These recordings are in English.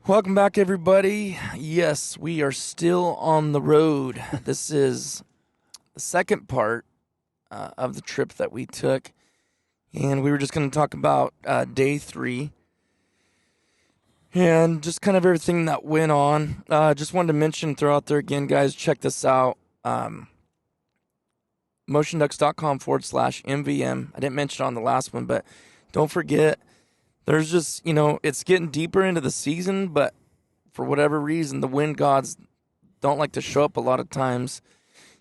Welcome back, everybody. Yes, we are still on the road. This is the second part of the trip that we took, and we were just going to talk about day 3 and just kind of everything that went on. Just wanted to mention, throw out there again, guys, check this out. motionducks.com/MVM. I didn't mention it on the last one, but don't forget, there's just, it's getting deeper into the season, but for whatever reason, the wind gods don't like to show up a lot of times,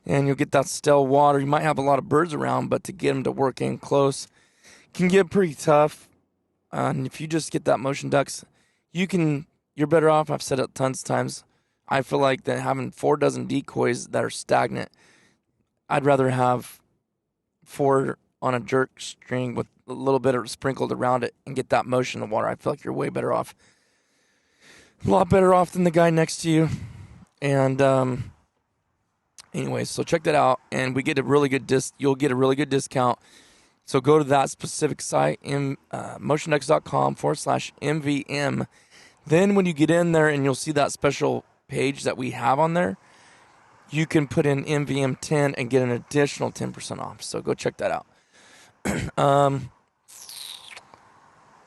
and you'll get that still water. You might have a lot of birds around, but to get them to work in close can get pretty tough. And if you just get that motion ducks, you're better off. I've said it tons of times. I feel like that having 4 dozen decoys that are stagnant, I'd rather have 4 on a jerk string with a little bit of sprinkled around it and get that motion in the water. I feel like you're way better off. A lot better off than the guy next to you. And anyways, so check that out. And we get a really good you'll get a really good discount. So go to that specific site, motionducks.com/MVM. Then when you get in there and you'll see that special page that we have on there, you can put in MVM10 and get an additional 10% off. So go check that out.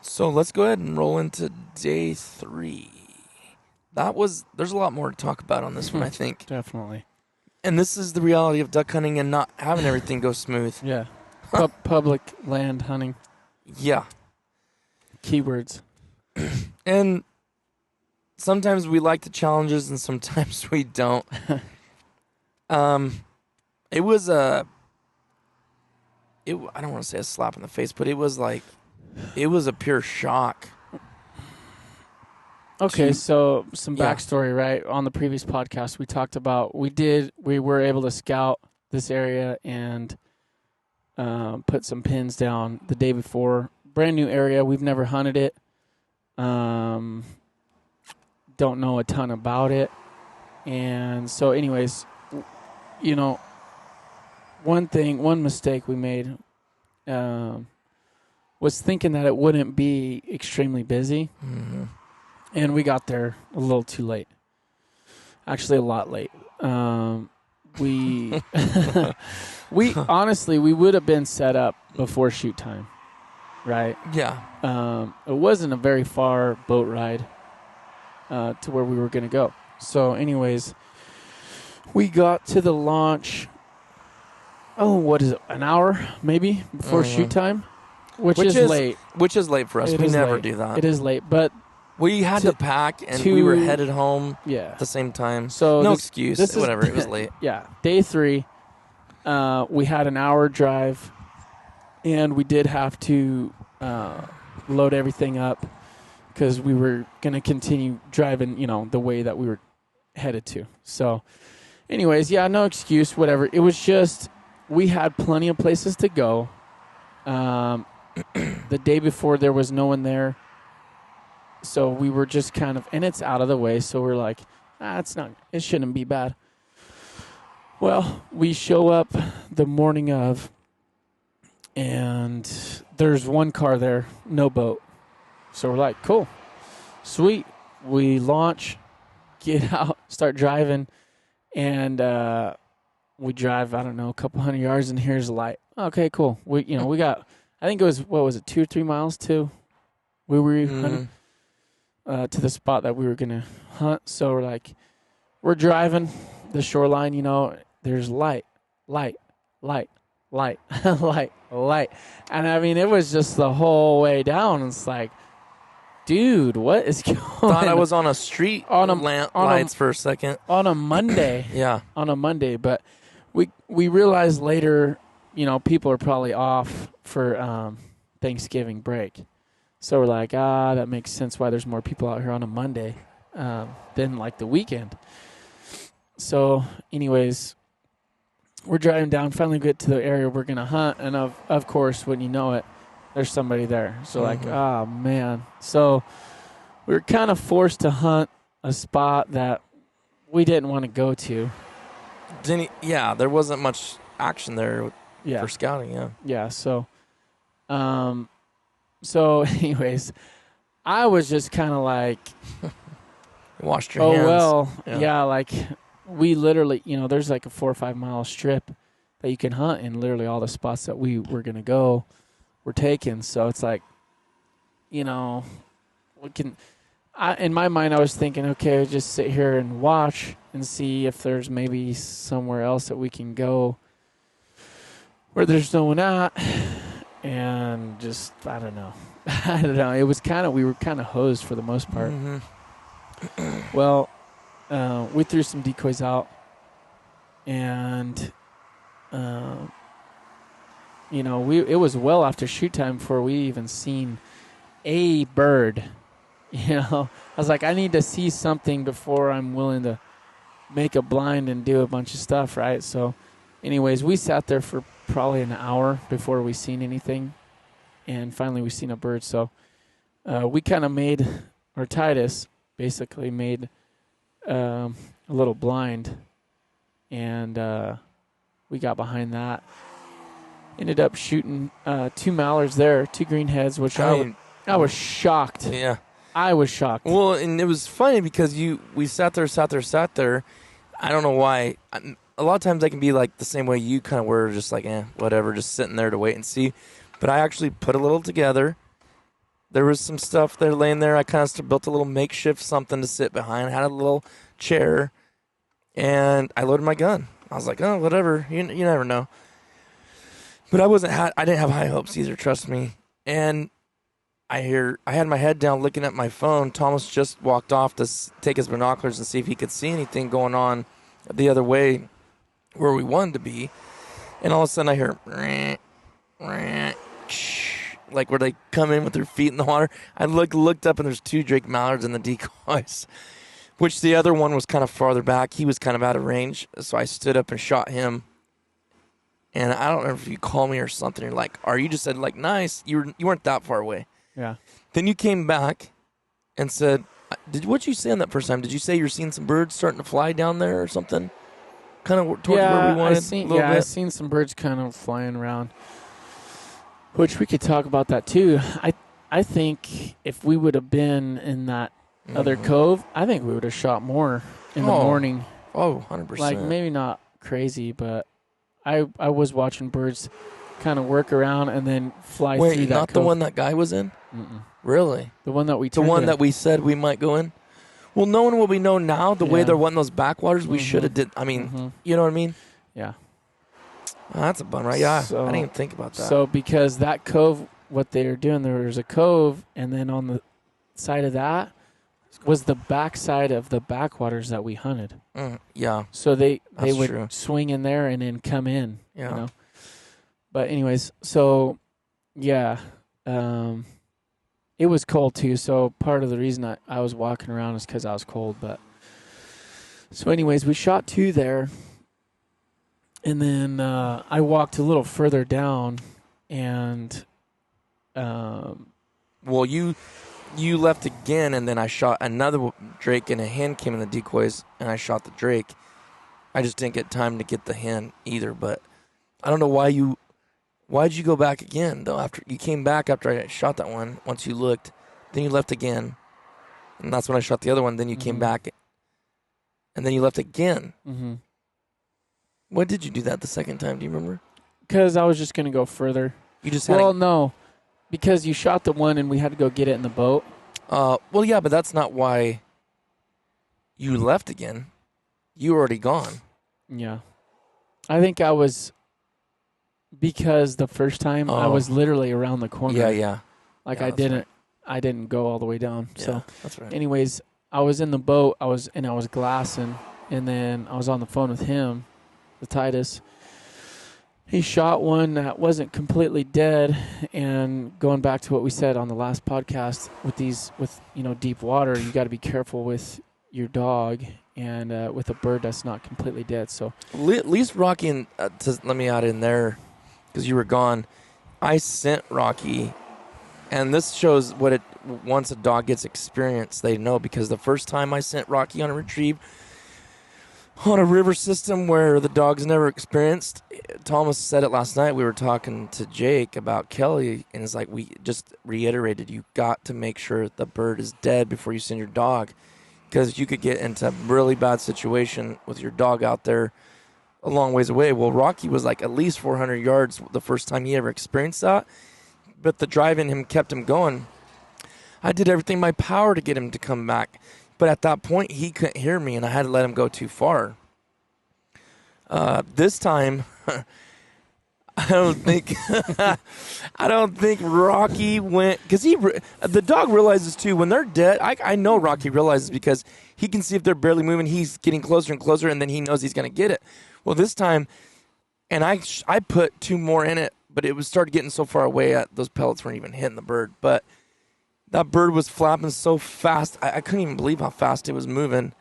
So let's go ahead and roll into day 3. There's a lot more to talk about on this one, I think. Definitely. And this is the reality of duck hunting and not having everything go smooth. Yeah. Public land hunting. Yeah. Keywords. And sometimes we like the challenges and sometimes we don't. It was I don't want to say a slap in the face, but it was a pure shock. Okay, so some backstory, right? On the previous podcast, we talked about we were able to scout this area and put some pins down the day before. Brand new area, we've never hunted it. Don't know a ton about it, and so, anyways, one mistake we made was thinking that it wouldn't be extremely busy. Mm-hmm. And we got there a little too late. Actually, a lot late. We honestly, we would have been set up before shoot time, right? Yeah. It wasn't a very far boat ride to where we were going to go. So anyways, we got to the launch, what is it, an hour maybe before shoot time? Which is late. Which is late for us. We never do that. It is late, but we had to pack, and we were headed home at the same time. So no excuse. Whatever. It was late. Yeah. Day 3, we had an hour drive, and we did have to load everything up because we were going to continue driving, the way that we were headed to. So anyways, no excuse, whatever. It was just we had plenty of places to go. The day before, there was no one there. So we were just kind of, and it's out of the way, so we're like, it shouldn't be bad. Well, we show up the morning of, and there's one car there, no boat. So we're like, cool, sweet. We launch, get out, start driving, and we drive, I don't know, a couple hundred yards, and here's a light. Okay, cool. We got, I think it was, 2 or 3 miles to where we were hunting. To the spot that we were going to hunt. So we're driving the shoreline, there's light. And I mean, it was just the whole way down. It's like, dude, what is going on? Thought I was on a street lights for a second. On a Monday. Yeah. On a Monday. But we realized later, people are probably off for Thanksgiving break. So we're like, that makes sense why there's more people out here on a Monday than the weekend. So anyways, we're driving down, finally get to the area we're going to hunt. And of course, when you know it, there's somebody there. So man. So we were kind of forced to hunt a spot that we didn't want to go to. There wasn't much action there for scouting, Yeah, so anyways, I was just kind of like, Washed your hands. Well, yeah, like we literally, there's like a 4 or 5 mile strip that you can hunt, and literally all the spots that we were going to go were taken. So it's like, we can, in my mind, I was thinking, okay, just sit here and watch and see if there's maybe somewhere else that we can go where there's no one at. And just, I don't know. It was we were kind of hosed for the most part. Mm-hmm. Well, we threw some decoys out, and it was well after shoot time before we even seen a bird. I was like, I need to see something before I'm willing to make a blind and do a bunch of stuff, right? So, anyways, we sat there for probably an hour before we seen anything, and finally we seen a bird. So, we kind of made, or Titus basically made a little blind, and we got behind that. Ended up shooting 2 mallards there, 2 greenheads, which I was shocked. Yeah. I was shocked. Well, and it was funny because we sat there. I don't know why. A lot of times I can be like the same way you kind of were, just like, whatever, just sitting there to wait and see. But I actually put a little together. There was some stuff there laying there. I kind of built a little makeshift something to sit behind. I had a little chair, and I loaded my gun. I was like, oh, whatever. You never know. But I didn't have high hopes either, trust me. And I had my head down looking at my phone. Thomas just walked off to take his binoculars and see if he could see anything going on the other way where we wanted to be. And all of a sudden I hear, like where they come in with their feet in the water. I looked up, and there's 2 Drake mallards in the decoys, which the other one was kind of farther back. He was kind of out of range, so I stood up and shot him. And I don't know if you called me or something. You're like, you just said, like, nice. You weren't that far away. Yeah. Then you came back and said, what'd you say on that first time? Did you say you're seeing some birds starting to fly down there or something? Kind of towards where we wanted? I seen some birds kind of flying around, which we could talk about that too. I think if we would have been in that other cove, I think we would have shot more in the morning. Oh, 100%. Like, maybe not crazy, but I was watching birds kind of work around and then fly through that cove. Wait, not the one that guy was in? Mm-mm. Really? The one that we that we said we might go in? Well, knowing what we know now, the way they're wanting those backwaters, we should have did. I mean, you know what I mean? Yeah. Oh, that's a bummer, right? Yeah, so, I didn't even think about that. So because that cove, what they were doing, there was a cove, and then on the side of that was the backside of the backwaters that we hunted. Yeah. So they would swing in there and then come in. Yeah. But anyways, so yeah, it was cold too. So part of the reason I was walking around is because I was cold. But so anyways, we shot 2 there, and then I walked a little further down, and well, you left again, and then I shot another drake, and a hen came in the decoys, and I shot the drake. I just didn't get time to get the hen either. But I don't know why'd you go back again though? After you came back after I shot that one, once you looked, then you left again, and that's when I shot the other one. Then you came back, and then you left again. Mm-hmm. Why did you do that the second time? Do you remember? Because I was just gonna go further. You just no, because you shot the one and we had to go get it in the boat. Well, yeah, but that's not why you left again. You were already gone. Yeah, I think I was. Because the first time I was literally around the corner. Yeah. Like I didn't go all the way down. Yeah, so that's right. Anyways, I was in the boat, I was glassing, and then I was on the phone with him, with Titus. He shot one that wasn't completely dead, and going back to what we said on the last podcast with deep water, you got to be careful with your dog and with a bird that's not completely dead. So at least Rocky, and let me add in there, because you were gone, I sent Rocky, and this shows once a dog gets experience, they know, because the first time I sent Rocky on a retrieve on a river system where the dog's never experienced, Thomas said it last night, we were talking to Jake about Kelly, and it's like, we just reiterated, you got to make sure the bird is dead before you send your dog. because you could get into a really bad situation with your dog out there a long ways away. Well, Rocky was like at least 400 yards the first time he ever experienced that, but the drive in him kept him going. I did everything in my power to get him to come back, but at that point he couldn't hear me, and I had to let him go too far. This time, I don't think Rocky went, because the dog realizes too when they're dead. I know Rocky realizes because he can see if they're barely moving. He's getting closer and closer, and then he knows he's going to get it. Well, this time, and I put 2 more in it, but it was started getting so far away that those pellets weren't even hitting the bird. But that bird was flapping so fast, I couldn't even believe how fast it was moving.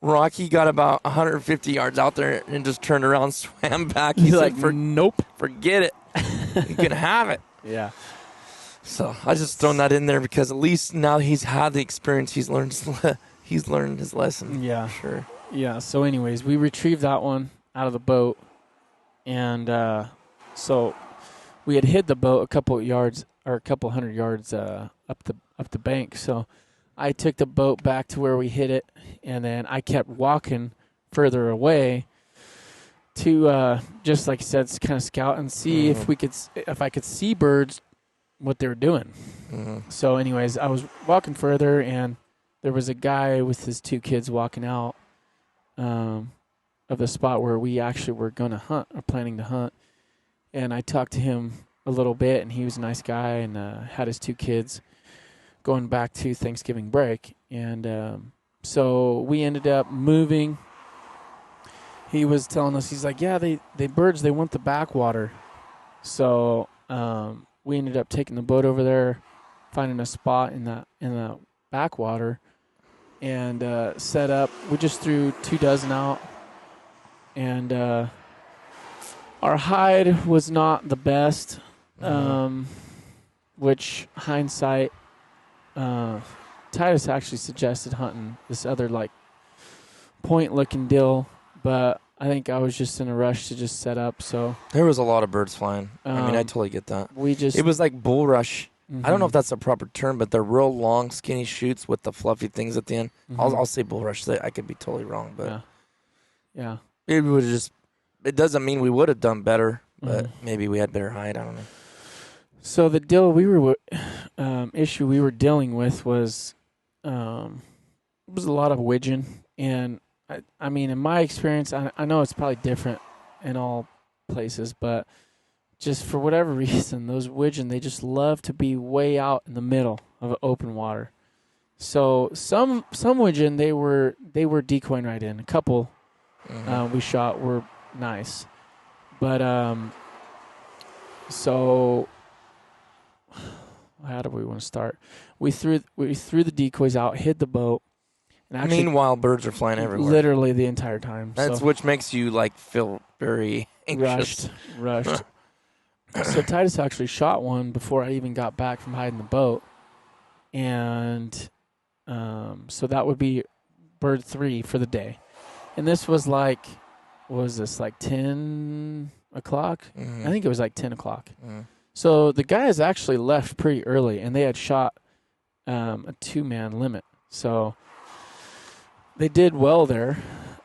Rocky got about 150 yards out there and just turned around, swam back. He's like, nope, forget it. You can have it. Yeah. So I just thrown that in there because at least now he's had the experience. He's learned his lesson. Yeah. Sure. Yeah. So anyways, we retrieved that one out of the boat. And so we had hid the boat a couple hundred yards up the bank. So I took the boat back to where we hid it, and then I kept walking further away to just like I said, kind of scout and see if I could see birds, what they were doing. Mm-hmm. So anyways, I was walking further, and there was a guy with his 2 kids walking out of the spot where we actually were going to hunt or planning to hunt. And I talked to him a little bit, and he was a nice guy and had his 2 kids going back to Thanksgiving break. And so we ended up moving. He was telling us, he's like, yeah, they birds, they want the backwater. So we ended up taking the boat over there, finding a spot in the backwater, and set up. We just threw 2 dozen out, and our hide was not the best, which hindsight, Titus actually suggested hunting this other like point-looking dill, but I think I was just in a rush to just set up. So there was a lot of birds flying. I mean, I totally get that. It was like bulrush. Mm-hmm. I don't know if that's a proper term, but they're real long, skinny shoots with the fluffy things at the end. Mm-hmm. I'll say bulrush. I could be totally wrong, but yeah. It would just. It doesn't mean we would have done better, but maybe we had better hide. I don't know. So the dill issue we were dealing with was a lot of widgeon, and I mean, in my experience, I know it's probably different in all places, but just for whatever reason, those widgeon, they just love to be way out in the middle of open water. So some widgeon they were decoying right in. A couple we shot were nice, but so how do we want to start? We threw the decoys out, hid the boat. And actually, meanwhile, birds are flying everywhere. Literally the entire time. That's which makes you like feel very anxious. Rushed. So Titus actually shot one before I even got back from hiding the boat, and so that would be bird 3 for the day. And this was like, what was this, like 10 o'clock? Mm-hmm. I think it was like 10 o'clock. Mm-hmm. So the guys actually left pretty early, and they had shot a 2-man limit. So they did well there.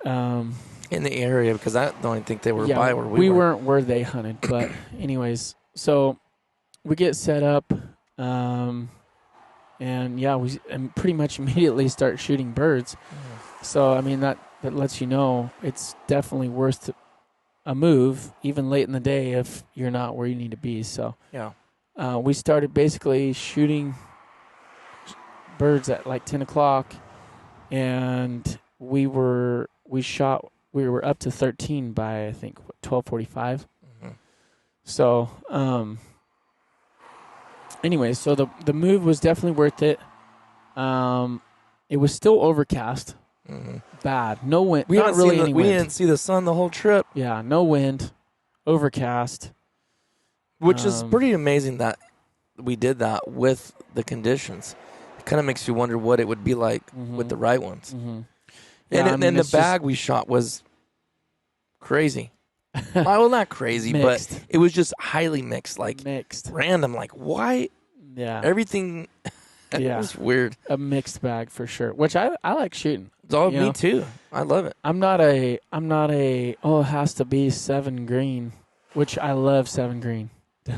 In the area, because I don't think they were by where we were. We weren't where they hunted. But anyways, so we get set up, and we pretty much immediately start shooting birds. So, I mean, that lets you know it's definitely worth a move, even late in the day, if you're not where you need to be. So we started basically shooting birds at like 10 o'clock, and we were up to 13 by, I think, 12:45. Mm-hmm. So, anyway, so the move was definitely worth it. It was still overcast. Mm-hmm. Bad. No wind. We didn't see the sun the whole trip. Yeah, no wind. Overcast. Which is pretty amazing that we did that with the conditions. It kind of makes you wonder what it would be like with the right ones. Mm-hmm. Yeah, and then the bag we shot was crazy. Well, not crazy, but it was just highly mixed. Like, mixed. Random. Like, why? Yeah. Everything Yeah. It's weird. A mixed bag for sure, which I like shooting. Oh, You me know? too. I love it. I'm not a it has to be 7 green, which I love 7 green.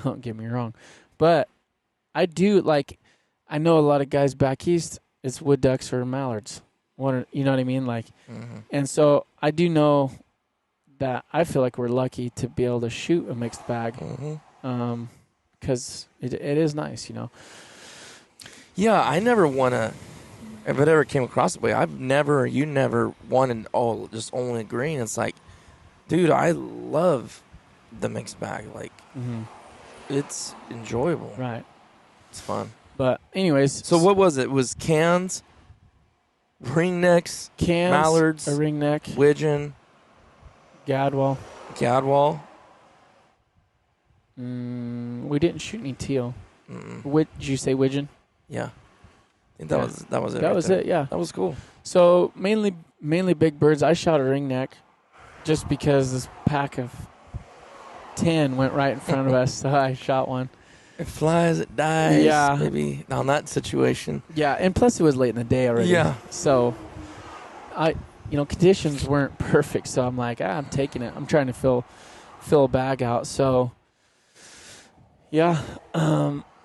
Don't get me wrong. But I do I know a lot of guys back east, it's wood ducks or mallards. You know what I mean? And so I do know that I feel like we're lucky to be able to shoot a mixed bag. Because it is nice, you know. Yeah, I never want to. If it ever came across the way, you never wanted just only green. It's like, dude, I love the mixed bag. It's enjoyable. Right. It's fun. But anyways. So what was it? It was cans, ringnecks, mallards, a ringneck, widgeon, gadwall. We didn't shoot any teal. Did you say widgeon? Yeah. I think that was it. That was it, yeah. That was cool. So mainly big birds. I shot a ringneck just because this pack of 10 went right in front of us, so I shot one. It flies, it dies. Yeah. Maybe on that situation. Yeah, and plus it was late in the day already. Yeah. So conditions weren't perfect, so I'm like, I'm taking it. I'm trying to fill a bag out. So yeah.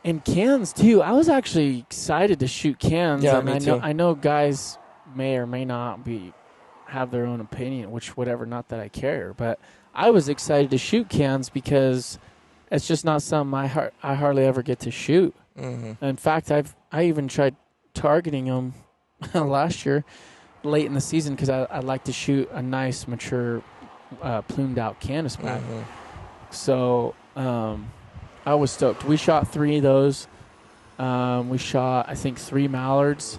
And cans too. I was actually excited to shoot cans. Yeah, and me too. I know guys may or may not have their own opinion, whatever, not that I care, but I was excited to shoot cans because it's just not something I hardly ever get to shoot. Mm-hmm. In fact, I even tried targeting them last year late in the season because I like to shoot a nice mature plumed out canvas bag. Mm-hmm. So I was stoked. We shot 3 of those. We shot, I think, 3 mallards,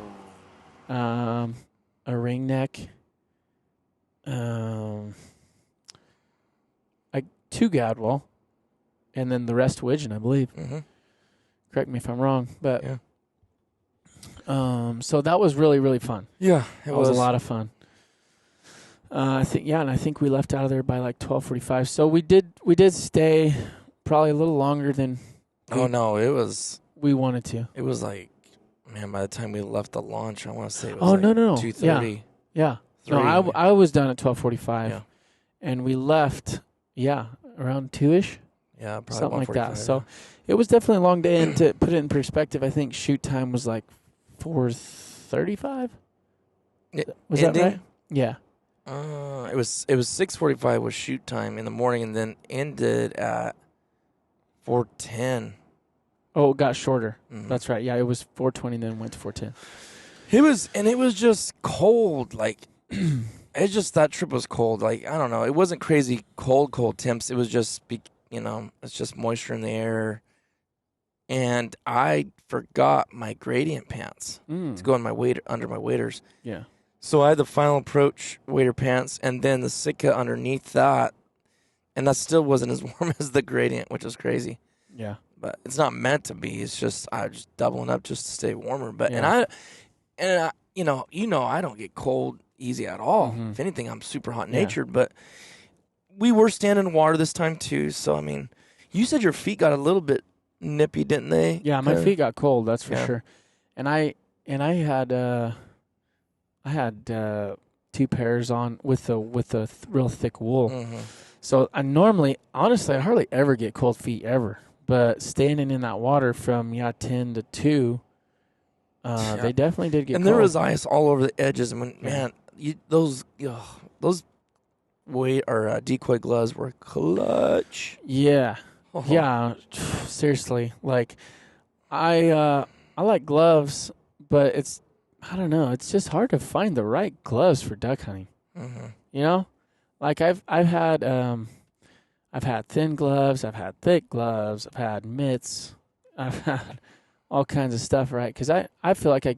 a ringneck, 2 gadwall, and then the rest widgeon, I believe. Mm-hmm. Correct me if I'm wrong, but yeah. So that was really, really fun. Yeah, it was a lot of fun. I think we left out of there by like 12:45. So we did stay probably a little longer than. We wanted to. It was like, man, by the time we left the launch, I want to say it was no. 2:30. Yeah. 3. No, I was done at 12:45. Yeah. And we left, around 2-ish. Yeah, probably something like that. Yeah. So it was definitely a long day, and to put it in perspective, I think shoot time was like 4:35. Was that right? Yeah. It was 6:45 was shoot time in the morning, and then ended at 4:10. Oh, it got shorter. Mm-hmm. That's right. Yeah, it was 4:20, then went to 4:10. It was just cold. That trip was cold. I don't know. It wasn't crazy cold temps. It was just it's just moisture in the air. And I forgot my gradient pants to go on under my waders. Yeah. So I had the final approach wader pants and then the Sitka underneath that, and that still wasn't as warm as the gradient, which is crazy. Yeah. But it's not meant to be. It's just I was just doubling up just to stay warmer. But yeah. I I don't get cold easy at all. Mm-hmm. If anything, I'm super hot natured. But we were standing in water this time too. So I mean, you said your feet got a little bit nippy, didn't they? Yeah, my feet got cold. That's for sure. And I had 2 pairs on with a real thick wool. Mm-hmm. So honestly, I hardly ever get cold feet ever. But standing in that water from 10 to 2, they definitely did get cold. And there was ice all over the edges. And those decoy gloves were clutch. Yeah. Oh. Yeah, seriously. I like gloves, but I don't know. It's just hard to find the right gloves for duck hunting. Mm-hmm. You know, I've had thin gloves, I've had thick gloves, I've had mitts, I've had all kinds of stuff, right? Because I feel like I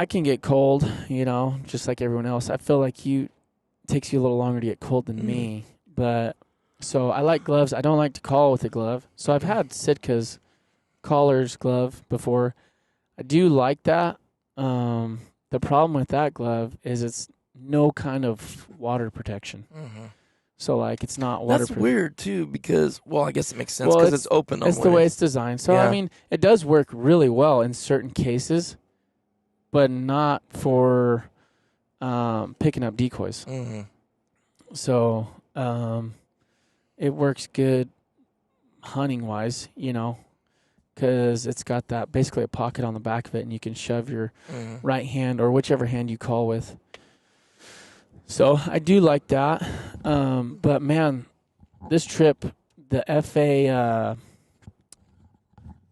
can get cold, just like everyone else. I feel like it takes you a little longer to get cold than me. But so I like gloves. I don't like to call with a glove. So I've had Sitka's caller's glove before. I do like that. The problem with that glove is it's no kind of water protection. Mm-hmm. So, like, it's not waterproof. That's weird, too, because, well, I guess it makes sense Well, because it's open. It's the way it's designed. So, Yeah. I mean, it does work really well in certain cases, but not for picking up decoys. Mm-hmm. So, it works good hunting-wise, because it's got that basically a pocket on the back of it, and you can shove your right hand or whichever hand you call with. So I do like that. But, man, this trip, the FA,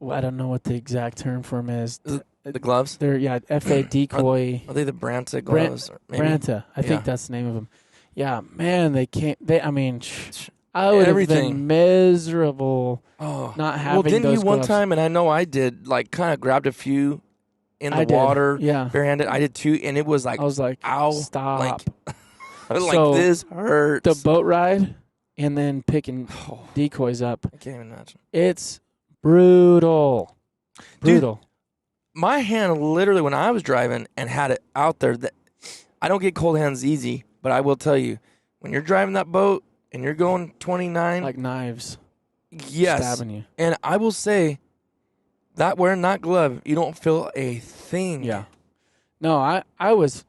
I don't know what the exact term for them is. The gloves? They're, FA decoy. Are they the Branta gloves? Branta. I think that's the name of them. Yeah, man, I would have been miserable not having those Well, didn't you one gloves. time, and I know I did, like, kind of grabbed a few in the water, barehanded. I did too, and it was like, I was like, ow, stop. Like this hurts. The boat ride and then picking decoys up. I can't even imagine. It's brutal. Brutal. Dude, my hand literally, when I was driving and had it out there, I don't get cold hands easy, but I will tell you, when you're driving that boat and you're going 29. Like knives. Yes. Stabbing you. And I will say that wearing that glove, you don't feel a thing. Yeah. No, I was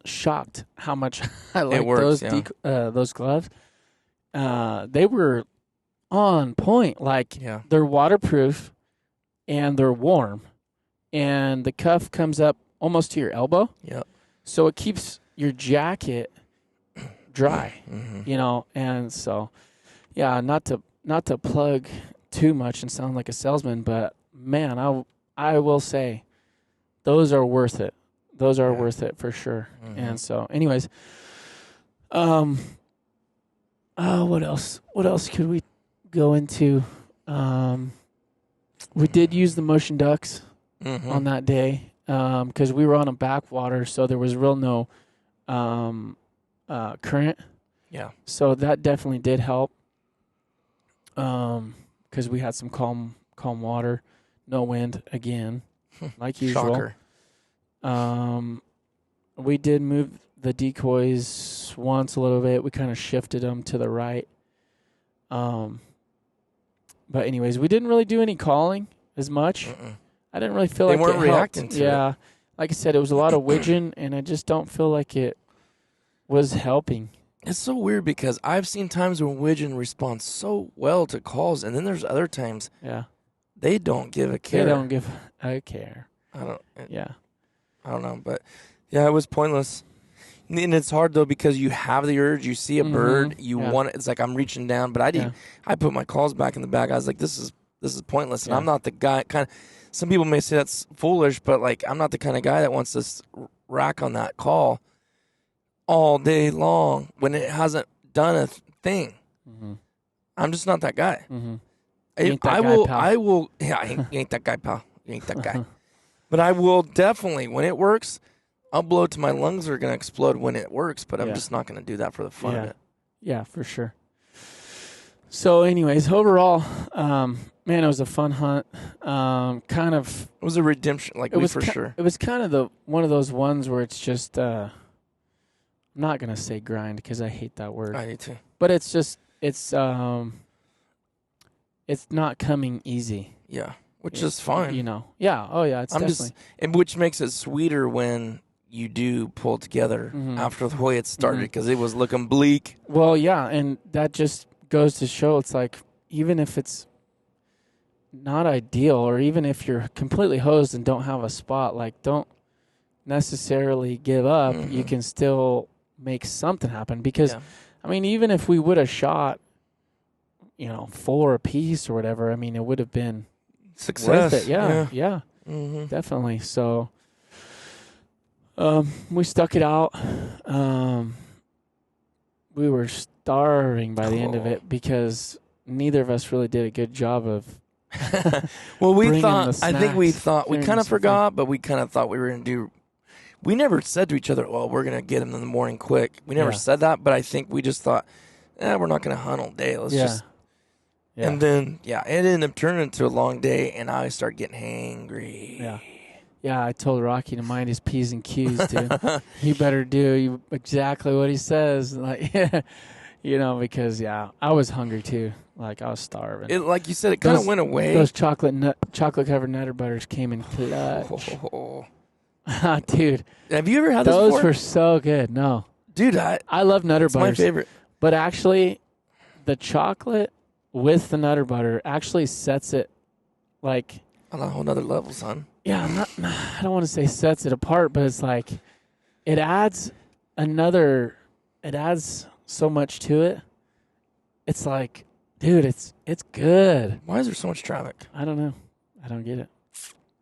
shocked how much I liked those gloves. They were on point. Like, they're waterproof and they're warm. And the cuff comes up almost to your elbow. Yep. So it keeps your jacket dry, and so, not to plug too much and sound like a salesman, but man, I will say those are worth it. Those are worth it for sure. Mm-hmm. And so, anyways, what else? What else could we go into? We did use the motion ducks on that day because we were on a backwater, so there was no current. Yeah. So that definitely did help because we had some calm water, no wind again, like usual. Shocker. We did move the decoys once a little bit. We kind of shifted them to the right. But anyways, we didn't really do any calling as much. I didn't really feel like they weren't it reacting helped. to it. Yeah. Like I said, it was a lot of widgeon, and I just don't feel like it was helping. It's so weird because I've seen times when widgeon responds so well to calls, and then there's other times they don't give a care. They don't give a care. I don't know, but it was pointless. And it's hard though because you have the urge. You see a bird, you want it. It's like I'm reaching down, but I put my calls back in the bag. I was like, this is pointless, and I'm not the guy. Kind of, some people may say that's foolish, but like I'm not the kind of guy that wants to rack on that call all day long when it hasn't done a thing. I'm just not that guy. I will. Yeah, you ain't that guy, pal. You ain't that guy. But I will definitely, when it works, I'll blow till my lungs are going to explode when it works, but I'm just not going to do that for the fun of it. Yeah, for sure. So anyways, overall, man, it was a fun hunt. Kind of. It was a redemption, sure. It was kind of one of those ones where it's just, I'm not going to say grind because I hate that word. I do too. But it's just, it's not coming easy. Yeah. Which is fine. Yeah. Oh, yeah. It's definitely. And which makes it sweeter when you do pull together after the way it started because it was looking bleak. Well, yeah. And that just goes to show it's like, even if it's not ideal or even if you're completely hosed and don't have a spot, like don't necessarily give up. You can still make something happen because, I mean, even if we would have shot, 4 apiece or whatever, I mean, it would have been success. Worth it. Yeah. Definitely. So we stuck it out. We were starving by the end of it because neither of us really did a good job of well, we kind of forgot, but we kind of thought we were going to do. We never said to each other, well, we're going to get them in the morning quick. We never said that, but I think we just thought, we're not going to hunt all day. Let's just. Yeah. And then, it ended up turning into a long day, and I started getting hangry. Yeah, I told Rocky to mind his P's and Q's, dude. He better do exactly what he says. Like, Because I was hungry too. Like I was starving. It, like you said, it kind of went away. Those chocolate covered Nutter Butters came in clutch. Dude, have you ever had those Those before? were so good. No, Dude, I love Nutter it's Butters. my favorite. But actually, the chocolate with the Nutter Butter actually sets it like On a whole nother level, son. yeah. I don't want to say sets it apart, but it's like it adds so much to it. It's like, dude, it's good. Why is there so much traffic? I don't know. I don't get it.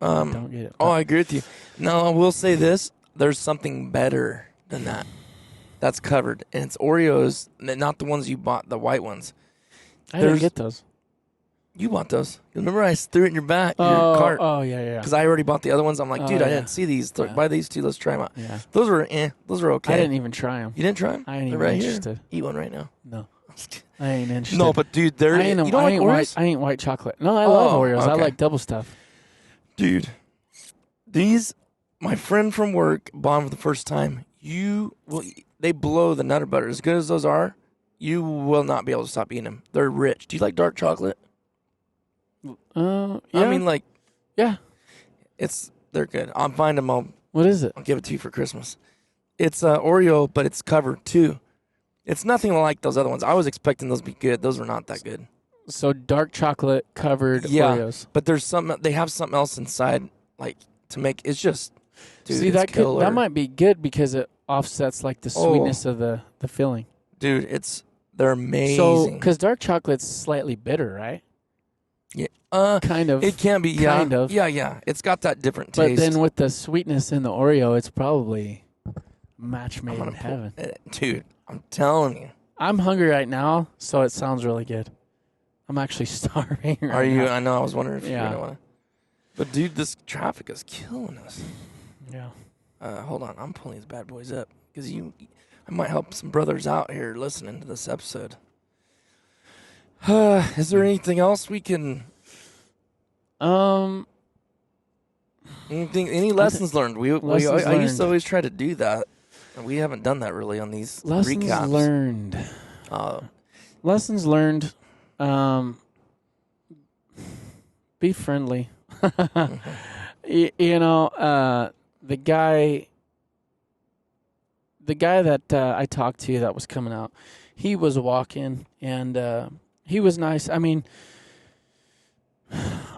Don't get it. Oh, I agree with you. No, I will say this. There's something better than that. That's covered. And it's Oreos, not the ones you bought, the white ones. I didn't get those. You bought those. Remember I threw it in your back, your cart. Oh, yeah. Because I already bought the other ones. I'm like, dude, I didn't see these. Buy these two. Let's try them out. Yeah. Those were okay. I didn't even try them. You didn't try them? I ain't even right interested. Here. Eat one right now. No. I ain't interested. No, but dude, you don't like Oreos? I ain't white chocolate. No, I love Oreos. Okay. I like double stuff. Dude, my friend from work bought them for the first time. They blow the Nutter Butter. As good as those are, you will not be able to stop eating them. They're rich. Do you like dark chocolate? Yeah. I mean, like, yeah. They're good. I'll find them. I'll What is it? give it to you for Christmas. It's Oreo, but it's covered too. It's nothing like those other ones. I was expecting those to be good. Those were not that good. So dark chocolate covered Oreos. But there's they have something else inside, like to make. It's just, dude. See, it's killer. that might be good because it offsets like the sweetness of the filling. Dude, they're amazing. So, because dark chocolate's slightly bitter, right? Yeah. Kind of. It can be. Yeah. Kind of. Yeah. It's got that different But taste. then with the sweetness in the Oreo, it's probably a match made in heaven. Dude, I'm telling you. I'm hungry right now, so it sounds really good. I'm actually starving right Are you? now. I know. I was wondering if you Yeah. want to. But dude, this traffic is killing us. Yeah. Hold on, I'm pulling these bad boys up because I might help some brothers out here listening to this episode. Is there anything else we can? Any lessons learned? I used to always try to do that, and we haven't done that really on these Lessons recaps. learned. Lessons learned. Be friendly. The guy that I talked to that was coming out, he was walking and he was nice. I mean,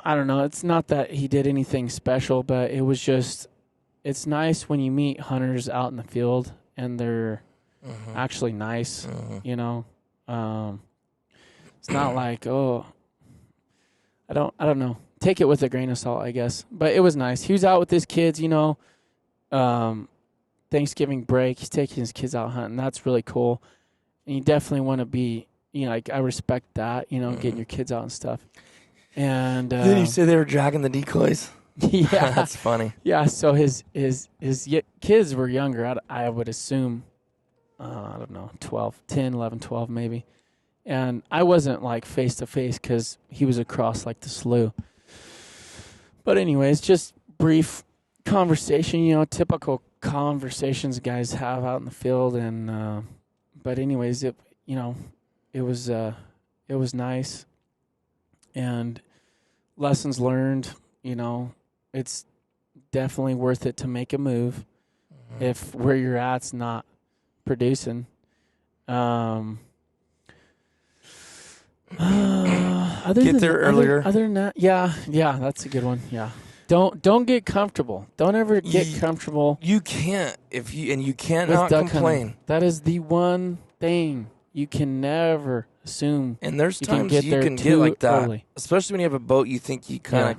I don't know. It's not that he did anything special, but it was just, it's nice when you meet hunters out in the field and they're actually nice, you know. It's not like, I don't know. Take it with a grain of salt, I guess. But it was nice. He was out with his kids, you know. Thanksgiving break, he's taking his kids out hunting. That's really cool. And you definitely want to be, you know, like I respect that, you know, getting your kids out and stuff. And did you say they were dragging the decoys? Yeah, that's funny. Yeah, so his kids were younger. I would assume, I don't know, 10, 11, 12 maybe. And I wasn't like face to face because he was across like the slough. But anyways, just brief conversation, you know, typical conversations guys have out in the field. And but anyways, it was nice. And lessons learned, you know, it's definitely worth it to make a move if where you're at's not producing. Other Get there earlier. Other than that, yeah, that's a good one. Yeah, don't get comfortable. Don't ever get comfortable. You can't you cannot complain. Hunting. That is the one thing you can never assume. And there's you times can you can get like that, early. especially when you have a boat. You think you kind of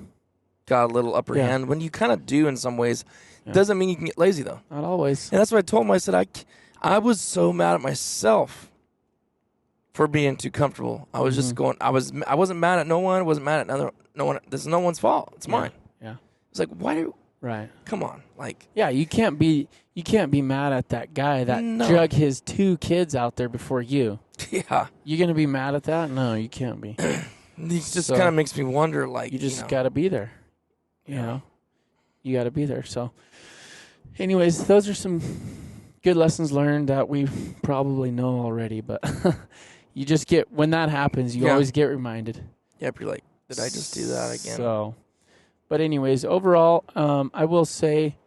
got a little upper hand. When you kind of do in some ways, doesn't mean you can get lazy though. Not always. And that's what I told him. I said I was so mad at myself for being too comfortable. I was just going. I wasn't mad at no one. I wasn't mad at no one. This is no one's fault. It's mine. Yeah. It's like, why do? Right. Come on. Like. Yeah, you can't be mad at that guy that drug his 2 kids out there before you. Yeah. You gonna be mad at that? No, you can't be. It just kind of makes me wonder. Like, you just gotta be there. You know, you gotta be there. So, anyways, those are some good lessons learned that we probably know already, but you just get, when that happens, you always get reminded. Yep, you're like, did I just do that again? So, but anyways, overall, I will say,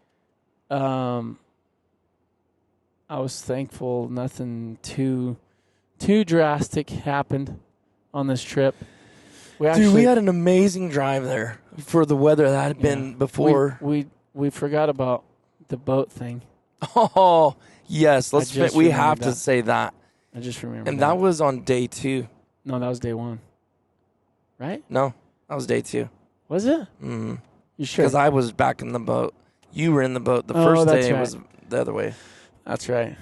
I was thankful nothing too drastic happened on this trip. We had an amazing drive there for the weather that had been before. We forgot about the boat thing. Oh, yes. We have to say that. I just remember. And that was on day 2. No, that was day 1. Right? No, that was day 2. Was it? Mm-hmm. You sure? Because I was back in the boat. You were in the boat. The first day was the other way. That's right.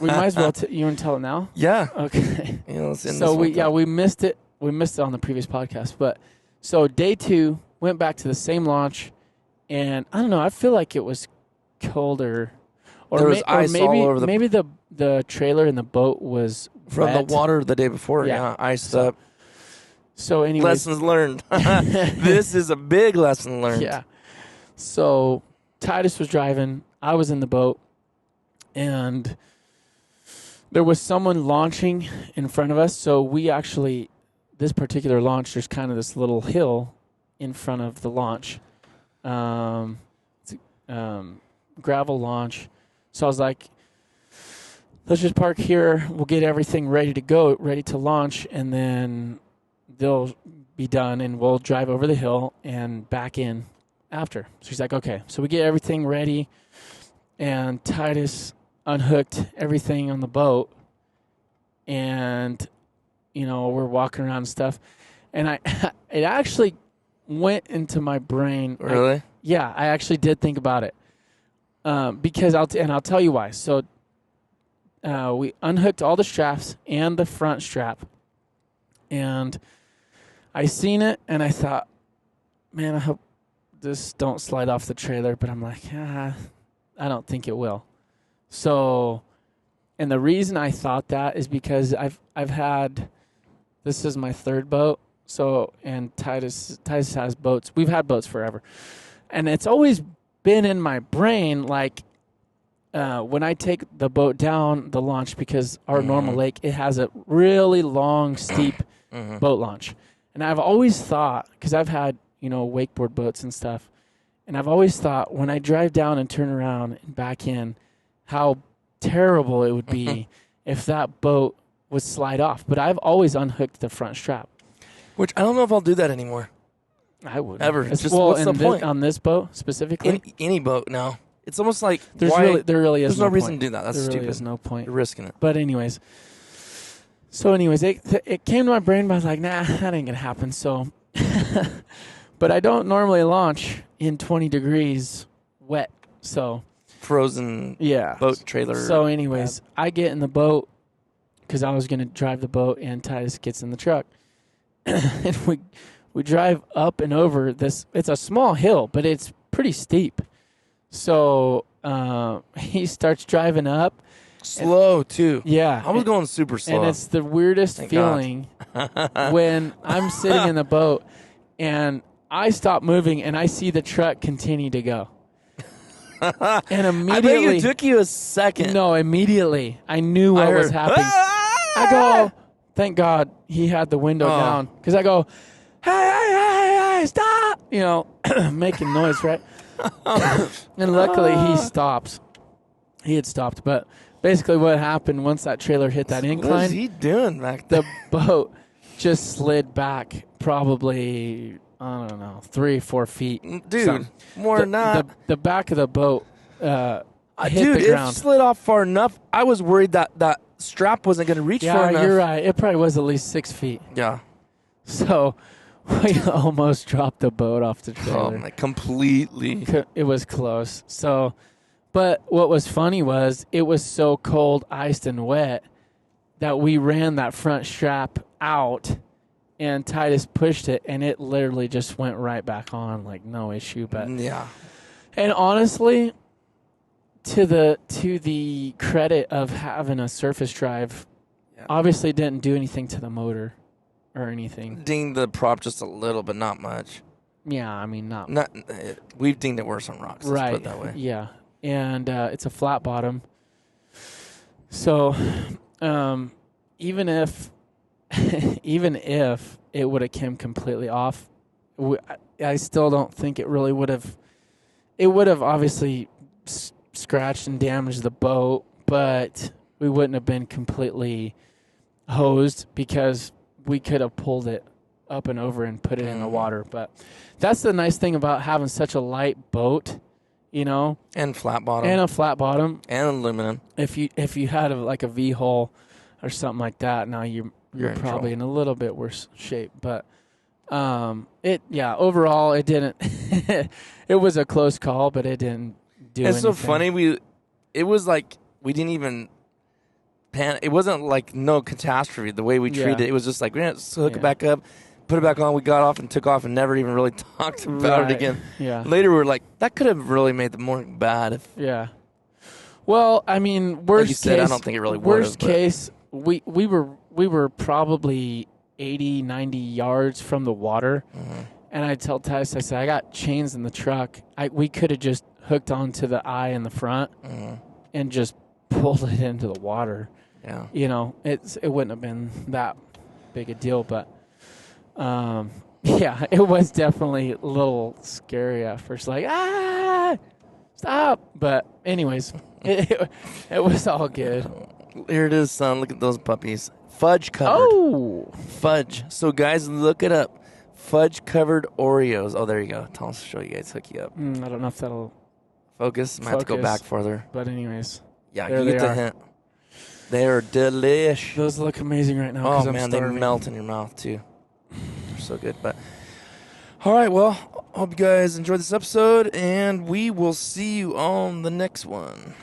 We might as well. You want to tell it now? Yeah. Okay. So we missed it. We missed it on the previous podcast. But so day 2 went back to the same launch, and I don't know. I feel like it was colder, or there was ice all over the. Maybe the trailer in the boat was from wet. the water the day before. Yeah, iced up. So anyways, lessons learned. This is a big lesson learned. Yeah. So Titus was driving. I was in the boat, and there was someone launching in front of us. So we actually, this particular launch, there's kind of this little hill in front of the launch. It's gravel launch. So I was like, let's just park here. We'll get everything ready to go, ready to launch, and then they'll be done, and we'll drive over the hill and back in after. So he's like, okay. So we get everything ready, and Titus unhooked everything on the boat, and, we're walking around and stuff. And it actually went into my brain. Really? I actually did think about it. Because I'll tell you why. So we unhooked all the straps and the front strap, and I seen it, and I thought, man, I hope this don't slide off the trailer. But I'm like, I don't think it will. So, and the reason I thought that is because I've had, this is my 3rd boat. So, and Titus has boats. We've had boats forever, and it's always been in my brain, like, when I take the boat down the launch, because our normal lake, it has a really long, steep boat launch. And I've always thought, because I've had, wakeboard boats and stuff, and I've always thought when I drive down and turn around and back in, how terrible it would be if that boat would slide off. But I've always unhooked the front strap. Which I don't know if I'll do that anymore. I wouldn't. Ever. Just what's the point? On this boat specifically? Any boat now. It's almost like there really is no reason to do that. That's stupid. There is no point. You're risking it. But anyways, it came to my brain, but I was like, nah, that ain't gonna happen. So, but I don't normally launch in 20 degrees wet. So frozen. Yeah. Boat trailer. So anyways, I get in the boat because I was gonna drive the boat, and Titus gets in the truck, and we drive up and over this. It's a small hill, but it's pretty steep. So he starts driving up. Slow, too. Yeah. I was going super slow. And it's the weirdest feeling when I'm sitting in the boat and I stop moving and I see the truck continue to go. And immediately... I bet it took you a second. No, immediately. I knew what was happening. I go, thank God he had the window down. Because I go, hey, stop! Making noise, right? And luckily he stops. He had stopped, but basically what happened once that trailer hit that incline, what is he doing back there? The boat just slid back probably, I don't know, 3-4 feet. Dude, more than that. The back of the boat hit the ground. It slid off far enough. I was worried that strap wasn't going to reach far enough. Yeah, you're right. It probably was at least 6 feet. Yeah. So we almost dropped the boat off the trailer. Oh, completely. It was close. So, but what was funny was it was so cold, iced, and wet that we ran that front strap out, and Titus pushed it, and it literally just went right back on, like no issue. But yeah. And honestly, to the credit of having a surface drive, obviously didn't do anything to the motor or anything. Dinged the prop just a little, but not much. Yeah, I mean, not we've dinged it worse on rocks. Let's put it that way. Yeah, and it's a flat bottom, So, even if even if it would have came completely off, I still don't think it really would have. It would have obviously scratched and damaged the boat, but we wouldn't have been completely hosed because we could have pulled it up and over and put it in the water. But that's the nice thing about having such a light boat, you know, And flat bottom. and a flat bottom. And aluminum. If you had like a V hull or something like that, now you're in probably trouble. in a little bit worse shape. But overall it didn't. It was a close call, but it didn't do anything. It's so funny. It was like we didn't even it wasn't like no catastrophe the way we treated it. It was just like, let's hook it back up, put it back on. We got off and took off and never even really talked about it again. Yeah. Later we were like, that could have really made the morning bad. Yeah. Well, I mean, worst like you said, case, I don't think it really would worst have, case, we were probably 80, 90 yards from the water. Mm-hmm. And I tell Tice, I said, I got chains in the truck. We could have just hooked onto the eye in the front and just pulled it into the water. Yeah. You know, it wouldn't have been that big a deal, but yeah, it was definitely a little scary at first, like, stop. But anyways, it was all good. Here it is, son. Look at those puppies. Fudge covered. Oh, Fudge. So, guys, look it up. Fudge covered Oreos. Oh, there you go. I'll show you guys. Hook you up. I don't know if that'll Focus. Might have to go back further. But anyways, Yeah, there you get they the are. hint. They are delish. Those look amazing right now. Oh, 'cause I'm man, starving. they melt in your mouth, too. They're so good. But all right, well, hope you guys enjoyed this episode, and we will see you on the next one.